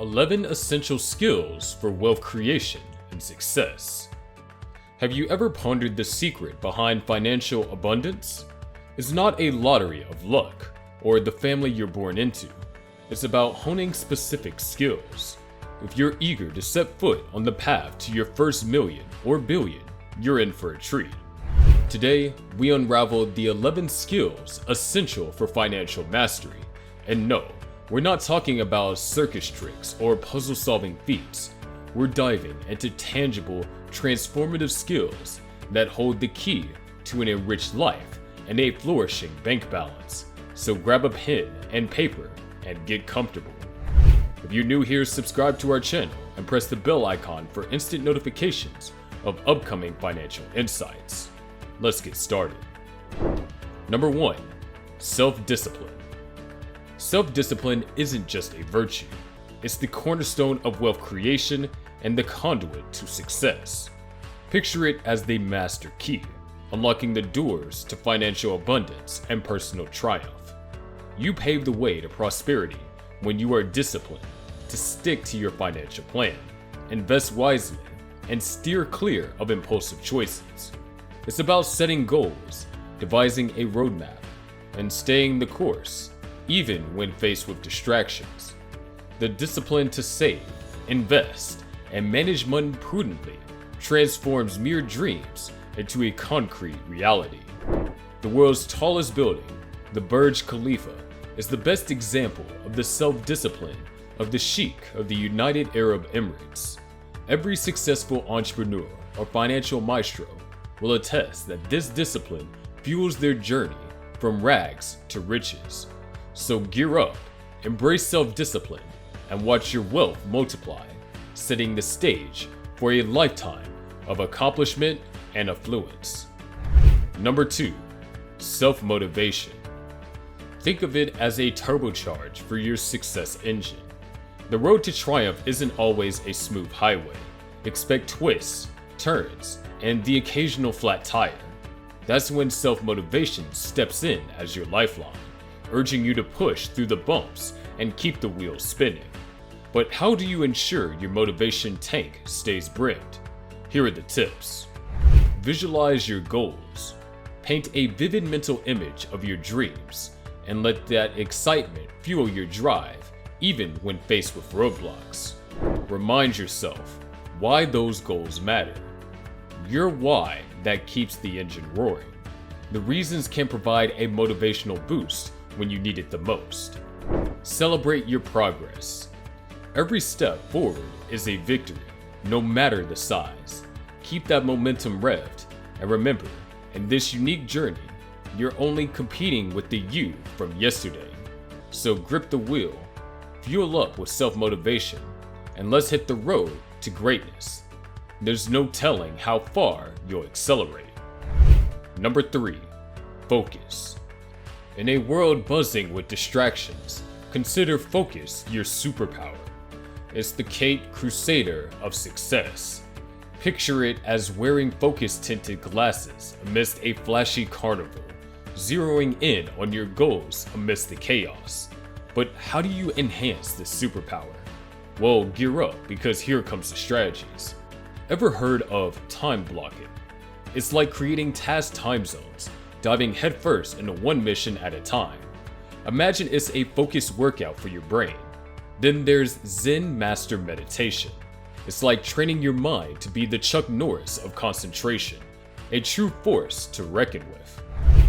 11 essential skills for wealth creation and success. Have you ever pondered the secret behind financial abundance? It's not a lottery of luck or the family you're born into. It's about honing specific skills. If you're eager to set foot on the path to your first million or billion, you're in for a treat. Today, we unravel the 11 skills essential for financial mastery. And no, we're not talking about circus tricks or puzzle-solving feats. We're diving into tangible, transformative skills that hold the key to an enriched life and a flourishing bank balance. So grab a pen and paper and get comfortable. If you're new here, subscribe to our channel and press the bell icon for instant notifications of upcoming financial insights. Let's get started. Number 1. Self-discipline. Self-discipline isn't just a virtue. It's the cornerstone of wealth creation and the conduit to success. Picture it as the master key, unlocking the doors to financial abundance and personal triumph. You pave the way to prosperity when you are disciplined to stick to your financial plan, invest wisely, and steer clear of impulsive choices. It's about setting goals, devising a roadmap, and staying the course, even when faced with distractions. The discipline to save, invest, and manage money prudently transforms mere dreams into a concrete reality. The world's tallest building, the Burj Khalifa, is the best example of the self-discipline of the Sheikh of the United Arab Emirates. Every successful entrepreneur or financial maestro will attest that this discipline fuels their journey from rags to riches. So gear up, embrace self-discipline, and watch your wealth multiply, setting the stage for a lifetime of accomplishment and affluence. Number 2. Self-motivation. Think of it as a turbocharge for your success engine. The road to triumph isn't always a smooth highway. Expect twists, turns, and the occasional flat tire. That's when self-motivation steps in as your lifeline, urging you to push through the bumps and keep the wheels spinning. But how do you ensure your motivation tank stays brimmed? Here are the tips. Visualize your goals. Paint a vivid mental image of your dreams, and let that excitement fuel your drive even when faced with roadblocks. Remind yourself why those goals matter. Your why that keeps the engine roaring. The reasons can provide a motivational boost when you need it the most. Celebrate your progress. Every step forward is a victory, no matter the size. Keep that momentum revved, and remember, in this unique journey, you're only competing with the you from yesterday. So grip the wheel, fuel up with self-motivation, and let's hit the road to greatness. There's no telling how far you'll accelerate. Number 3. Focus. In a world buzzing with distractions, consider focus your superpower. It's the Caped Crusader of success. Picture it as wearing focus-tinted glasses amidst a flashy carnival, zeroing in on your goals amidst the chaos. But how do you enhance this superpower? Well, gear up, because here comes the strategies. Ever heard of time blocking? It's like creating task time zones, diving headfirst into one mission at a time. Imagine it's a focused workout for your brain. Then there's Zen Master Meditation. It's like training your mind to be the Chuck Norris of concentration, a true force to reckon with.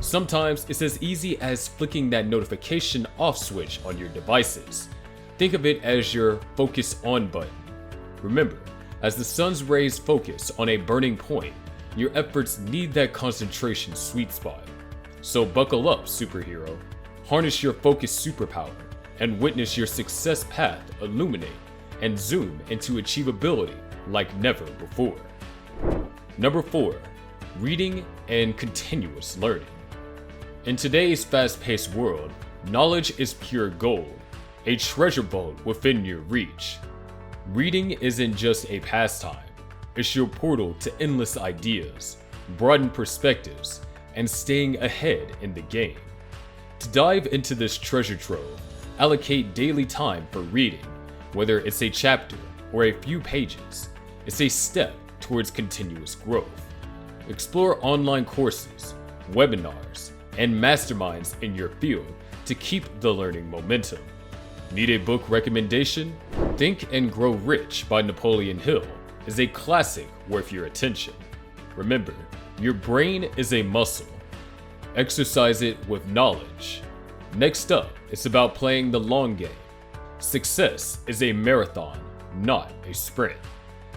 Sometimes it's as easy as flicking that notification off switch on your devices. Think of it as your focus on button. Remember, as the sun's rays focus on a burning point, your efforts need that concentration sweet spot. So buckle up, superhero. Harness your focus superpower and witness your success path illuminate and zoom into achievability like never before. Number 4. Reading and continuous learning. In today's fast-paced world, knowledge is pure gold, a treasure vault within your reach. Reading isn't just a pastime, it's your portal to endless ideas, broadened perspectives, and staying ahead in the game. To dive into this treasure trove, allocate daily time for reading, Whether it's a chapter or a few pages, it's a step towards continuous growth. Explore online courses, webinars, and masterminds in your field to keep the learning momentum. Need a book recommendation? Think and Grow Rich by Napoleon Hill is a classic worth your attention. Remember, your brain is a muscle. Exercise it with knowledge. Next up, it's about playing the long game. Success is a marathon, not a sprint.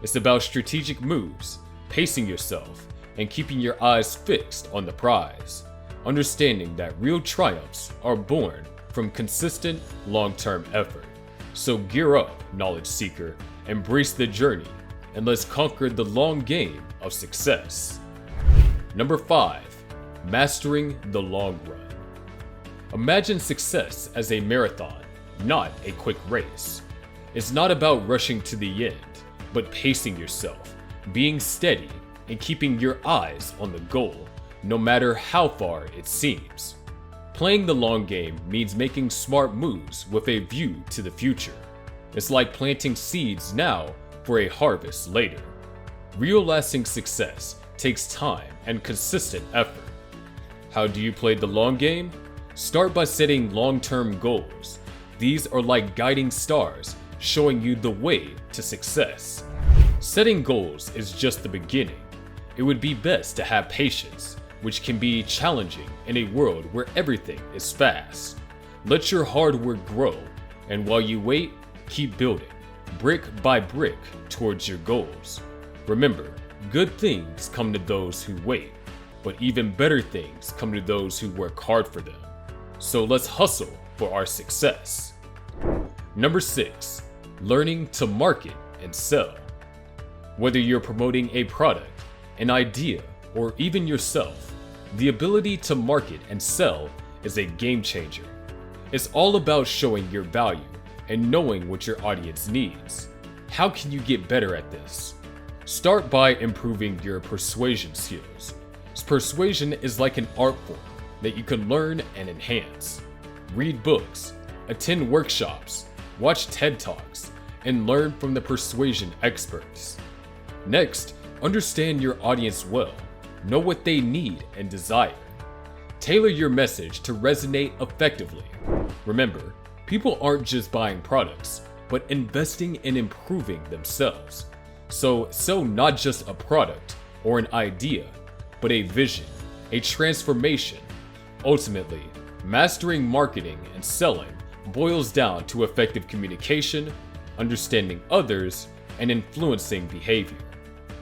It's about strategic moves, pacing yourself, and keeping your eyes fixed on the prize. Understanding that real triumphs are born from consistent, long-term effort. So gear up, knowledge seeker, embrace the journey, and let's conquer the long game of success. Number 5. Mastering the long run. Imagine success as a marathon, not a quick race. It's not about rushing to the end, but pacing yourself, being steady, and keeping your eyes on the goal, no matter how far it seems. Playing the long game means making smart moves with a view to the future. It's like planting seeds now for a harvest later. Real lasting success takes time and consistent effort. How do you play the long game? Start by setting long-term goals. These are like guiding stars, showing you the way to success. Setting goals is just the beginning. It would be best to have patience, which can be challenging in a world where everything is fast. Let your hard work grow, and while you wait, keep building, brick by brick, towards your goals. Remember, good things come to those who wait, but even better things come to those who work hard for them. So let's hustle for our success. Number 6. Learning to market and sell. Whether you're promoting a product, an idea, or even yourself, the ability to market and sell is a game changer. It's all about showing your value and knowing what your audience needs. How can you get better at this? Start by improving your persuasion skills. Persuasion is like an art form that you can learn and enhance. Read books, attend workshops, watch TED Talks, and learn from the persuasion experts. Next, understand your audience well. Know what they need and desire. Tailor your message to resonate effectively. Remember, people aren't just buying products, but investing in improving themselves. So sell not just a product or an idea, but a vision, a transformation. Ultimately, mastering marketing and selling boils down to effective communication, understanding others, and influencing behavior.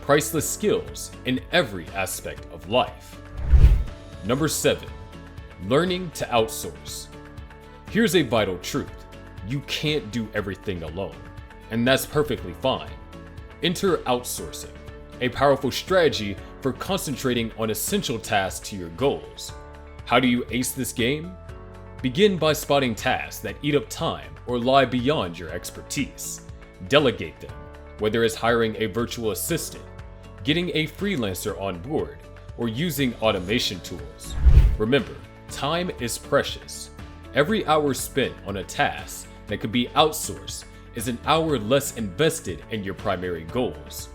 Priceless skills in every aspect of life. Number 7. Learning to outsource. Here's a vital truth. You can't do everything alone, and that's perfectly fine. Enter outsourcing, a powerful strategy for concentrating on essential tasks to your goals. How do you ace this game? Begin by spotting tasks that eat up time or lie beyond your expertise. Delegate them, whether it's hiring a virtual assistant, getting a freelancer on board, or using automation tools. Remember, time is precious. Every hour spent on a task that could be outsourced is an hour less invested in your primary goals.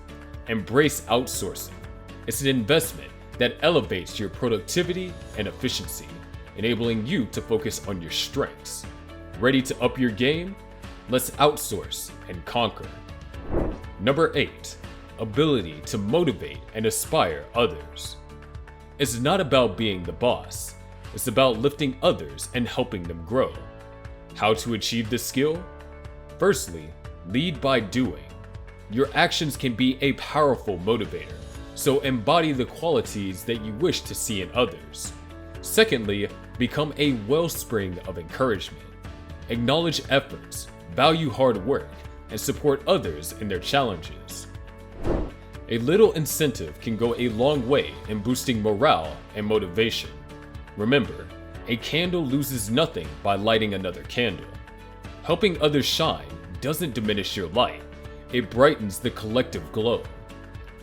Embrace outsourcing. It's an investment that elevates your productivity and efficiency, enabling you to focus on your strengths. Ready to up your game? Let's outsource and conquer. Number 8. Ability to motivate and inspire others. It's not about being the boss. It's about lifting others and helping them grow. How to achieve this skill? Firstly, lead by doing. Your actions can be a powerful motivator, so embody the qualities that you wish to see in others. Secondly, become a wellspring of encouragement. Acknowledge efforts, value hard work, and support others in their challenges. A little incentive can go a long way in boosting morale and motivation. Remember, a candle loses nothing by lighting another candle. Helping others shine doesn't diminish your light, it brightens the collective glow.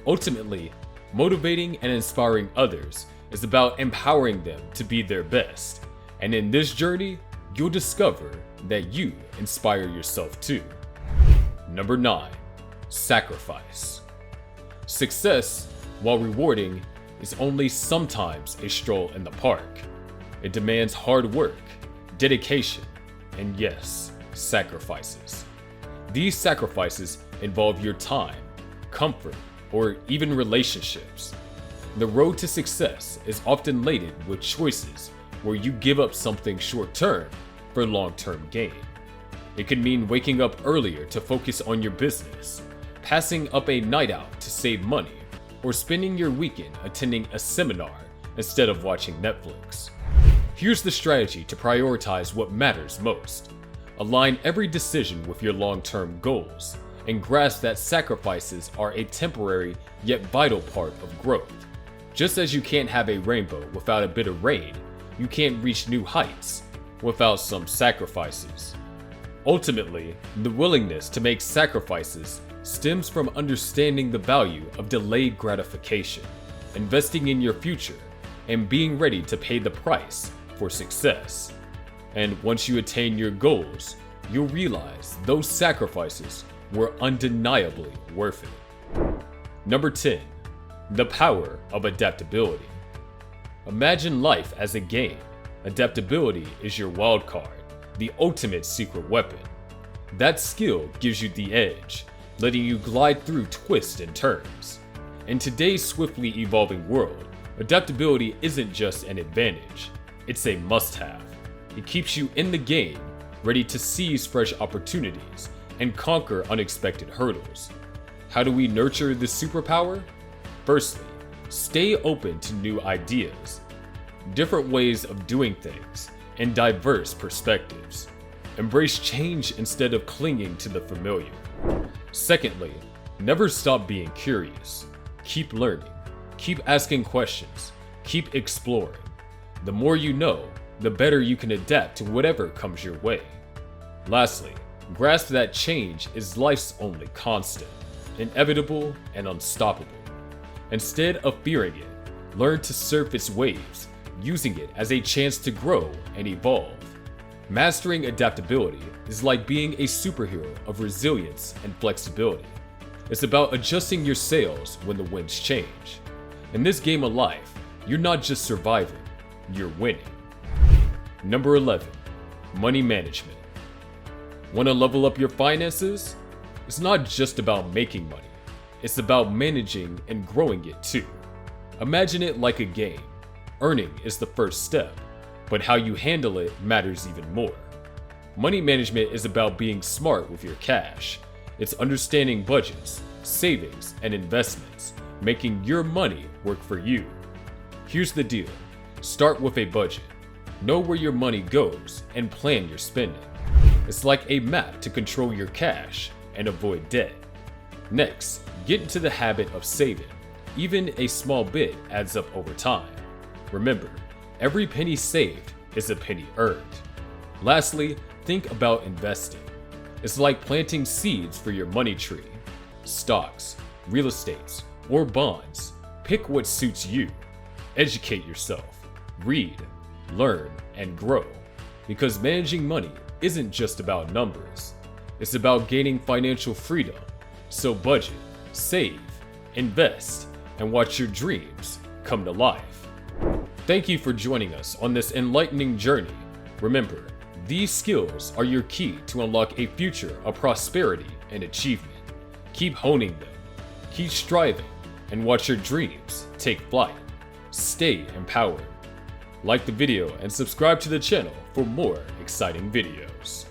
Ultimately, motivating and inspiring others is about empowering them to be their best. And in this journey, you'll discover that you inspire yourself too. Number 9. Sacrifice. Success, while rewarding, is only sometimes a stroll in the park. It demands hard work, dedication, and yes, sacrifices. These sacrifices involve your time, comfort, or even relationships. The road to success is often laden with choices where you give up something short-term for long-term gain. It could mean waking up earlier to focus on your business, passing up a night out to save money, or spending your weekend attending a seminar instead of watching Netflix. Here's the strategy to prioritize what matters most. Align every decision with your long-term goals, and grasp that sacrifices are a temporary yet vital part of growth. Just as you can't have a rainbow without a bit of rain, you can't reach new heights without some sacrifices. Ultimately, the willingness to make sacrifices stems from understanding the value of delayed gratification, investing in your future, and being ready to pay the price for success. And once you attain your goals, you'll realize those sacrifices were undeniably worth it. Number 10. The power of adaptability. Imagine life as a game. Adaptability is your wild card, the ultimate secret weapon. That skill gives you the edge, letting you glide through twists and turns. In today's swiftly evolving world, adaptability isn't just an advantage, it's a must-have. It keeps you in the game, ready to seize fresh opportunities and conquer unexpected hurdles. How do we nurture this superpower? Firstly, stay open to new ideas, different ways of doing things, and diverse perspectives. Embrace change instead of clinging to the familiar. Secondly, never stop being curious. Keep learning, keep asking questions, keep exploring. The more you know, the better you can adapt to whatever comes your way. Lastly, grasp that change is life's only constant, inevitable and unstoppable. Instead of fearing it, learn to surf its waves, using it as a chance to grow and evolve. Mastering adaptability is like being a superhero of resilience and flexibility. It's about adjusting your sails when the winds change. In this game of life, you're not just surviving, you're winning. Number 11. Money management. Want to level up your finances? It's not just about making money. It's about managing and growing it too. Imagine it like a game. Earning is the first step, but how you handle it matters even more. Money management is about being smart with your cash. It's understanding budgets, savings, and investments, making your money work for you. Here's the deal. Start with a budget. Know where your money goes and plan your spending. It's like a map to control your cash and avoid debt. Next, get into the habit of saving. Even a small bit adds up over time. Remember, every penny saved is a penny earned. Lastly, think about investing. It's like planting seeds for your money tree. Stocks, real estates, or bonds. Pick what suits you. Educate yourself. Read, learn, and grow. Because managing money isn't just about numbers. It's about gaining financial freedom. So budget, save, invest, and watch your dreams come to life. Thank you for joining us on this enlightening journey. Remember, these skills are your key to unlock a future of prosperity and achievement. Keep honing them, keep striving, and watch your dreams take flight. Stay empowered. Like the video and subscribe to the channel for more exciting videos.